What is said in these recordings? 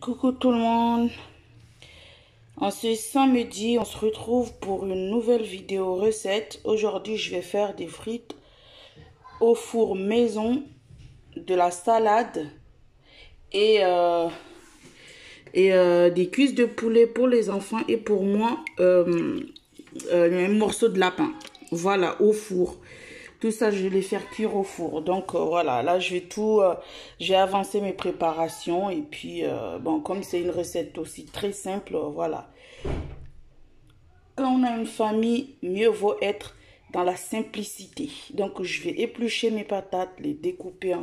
Coucou tout le monde. En ce samedi, on se retrouve pour une nouvelle vidéo recette. Aujourd'hui, je vais faire des frites au four maison, de la salade et des cuisses de poulet pour les enfants et pour moi, un morceau de lapin. Voilà, au four. Tout ça, je vais les faire cuire au four. Donc, voilà, là, j'ai avancé mes préparations. Et puis, bon, comme c'est une recette aussi très simple, voilà. Quand on a une famille, mieux vaut être dans la simplicité. Donc, je vais éplucher mes patates, les découper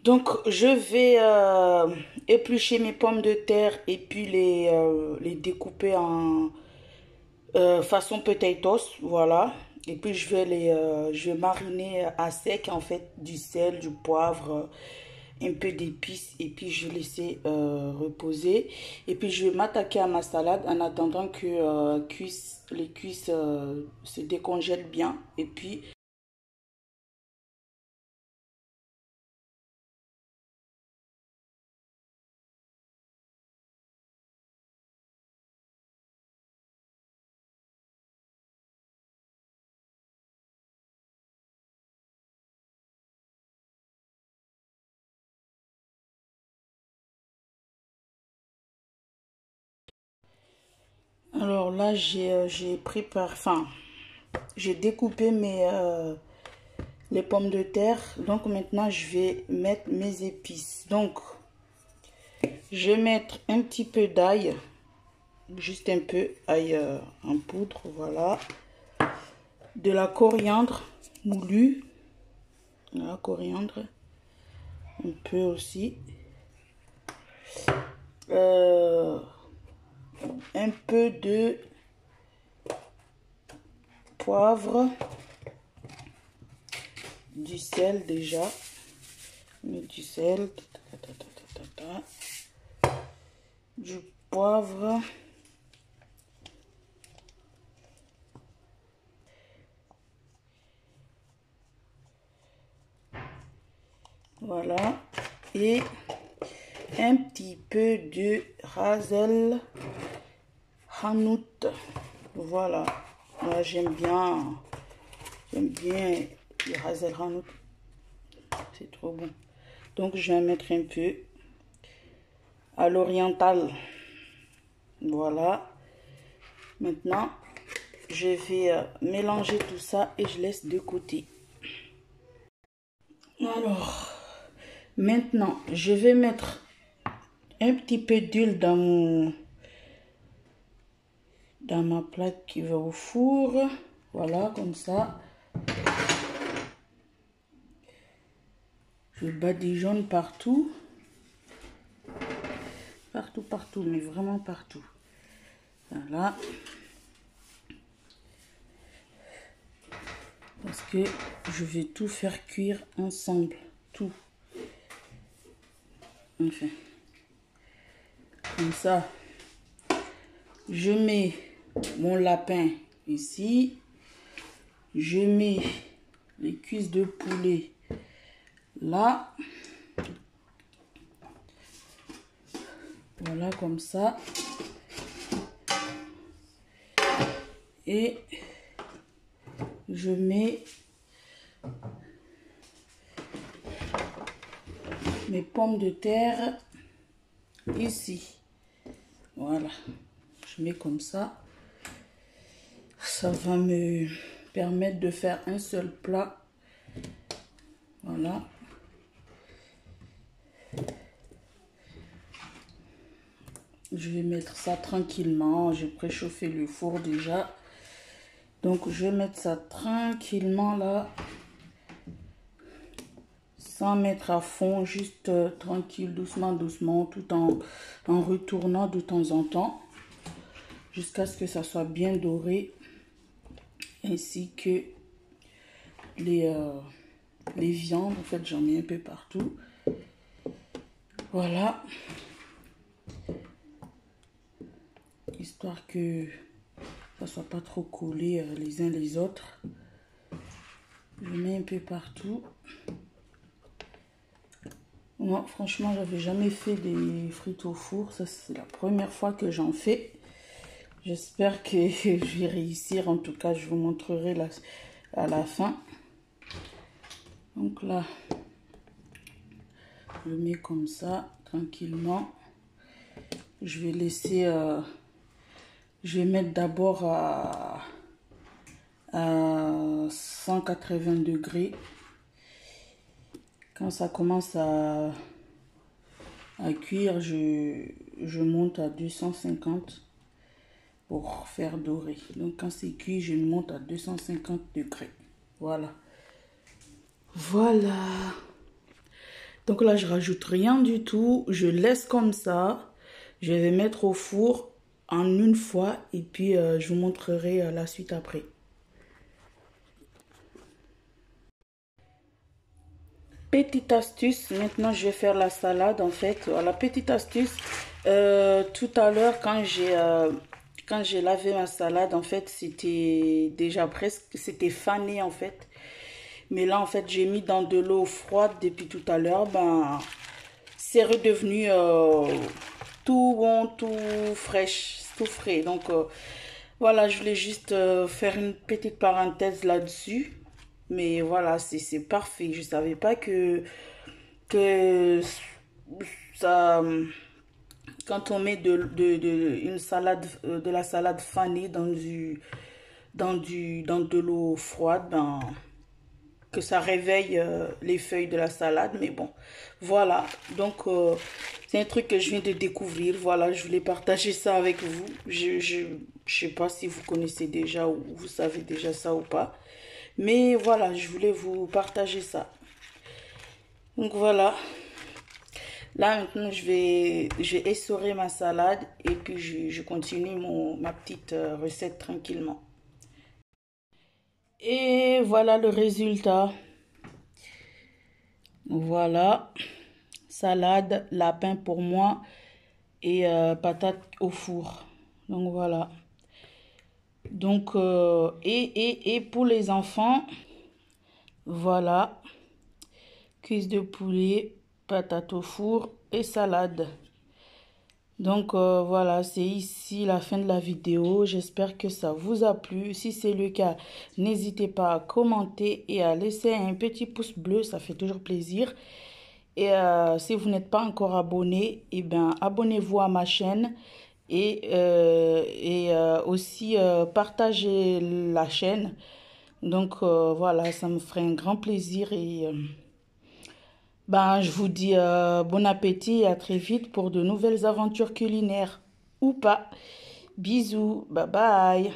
Donc, je vais éplucher mes pommes de terre et puis les découper en façon potatoes, voilà. Et puis je vais mariner à sec en fait du sel, du poivre, un peu d'épices et puis je vais laisser reposer. Et puis je vais m'attaquer à ma salade en attendant que les cuisses se décongèlent bien. Et puis alors là j'ai préparé, enfin j'ai découpé les pommes de terre. Donc maintenant je vais mettre mes épices. Donc je vais mettre un petit peu d'ail, juste un peu ail en poudre, voilà. De la coriandre moulue, la coriandre, un peu aussi. Un peu de poivre, du sel déjà, du sel, du poivre, voilà, et un petit peu de ras el hanout, voilà. Moi j'aime bien le ras el hanout, c'est trop bon. Donc je vais mettre un peu à l'oriental, voilà. Maintenant je vais mélanger tout ça et je laisse de côté. Alors maintenant je vais mettre un petit peu d'huile dans ma plaque qui va au four, voilà, comme ça. Je badigeonne partout, mais vraiment partout, voilà, parce que je vais tout faire cuire ensemble, tout, enfin, comme ça. Je mets mon lapin ici, je mets les cuisses de poulet là, voilà, comme ça, et je mets mes pommes de terre ici, voilà, je mets comme ça. Ça va me permettre de faire un seul plat, voilà. Je vais mettre ça tranquillement, j'ai préchauffé le four déjà, donc je vais mettre ça tranquillement là, sans mettre à fond, juste tranquille, doucement, tout en retournant de temps en temps, jusqu'à ce que ça soit bien doré, ainsi que les viandes. En fait, j'en mets un peu partout, voilà, histoire que ça soit pas trop collé les uns les autres. Je mets un peu partout. Moi, franchement, j'avais jamais fait des frites au four. Ça, c'est la première fois que j'en fais. J'espère que je vais réussir. En tout cas, je vous montrerai à la fin. Donc là, je le mets comme ça, tranquillement. Je vais laisser... je vais mettre d'abord à 180 degrés. Quand ça commence à cuire, je monte à 250 pour faire dorer. Donc quand c'est cuit, je monte à 250 degrés. Voilà. Voilà. Donc là, je rajoute rien du tout. Je laisse comme ça. Je vais mettre au four en une fois et puis je vous montrerai la suite après. Petite astuce, maintenant je vais faire la salade en fait. Voilà, petite astuce. Tout à l'heure quand j'ai lavé ma salade, en fait c'était déjà presque, c'était fané en fait. Mais là en fait j'ai mis dans de l'eau froide depuis tout à l'heure. Ben c'est redevenu tout bon, tout fraîche, tout frais. Donc voilà, je voulais juste faire une petite parenthèse là-dessus. Mais voilà, c'est parfait. Je savais pas que ça, quand on met une salade, de la salade fanée dans de l'eau froide, ben, que ça réveille les feuilles de la salade. Mais bon, voilà. Donc, c'est un truc que je viens de découvrir. Voilà, je voulais partager ça avec vous. Je sais pas si vous connaissez déjà ou vous savez déjà ça ou pas. Mais voilà, je voulais vous partager ça. Donc voilà. Là maintenant, je vais essorer ma salade et puis je continue ma petite recette tranquillement. Et voilà le résultat. Voilà. Salade, lapin pour moi et patates au four. Donc voilà. Donc, et pour les enfants, voilà. Cuisse de poulet, patates au four et salade. Donc voilà, c'est ici la fin de la vidéo. J'espère que ça vous a plu. Si c'est le cas, n'hésitez pas à commenter et à laisser un petit pouce bleu. Ça fait toujours plaisir. Et si vous n'êtes pas encore abonné, eh bien, abonnez-vous à ma chaîne. Et aussi partagez la chaîne. Donc voilà, ça me ferait un grand plaisir et... ben, je vous dis bon appétit et à très vite pour de nouvelles aventures culinaires. Ou pas. Bisous. Bye bye.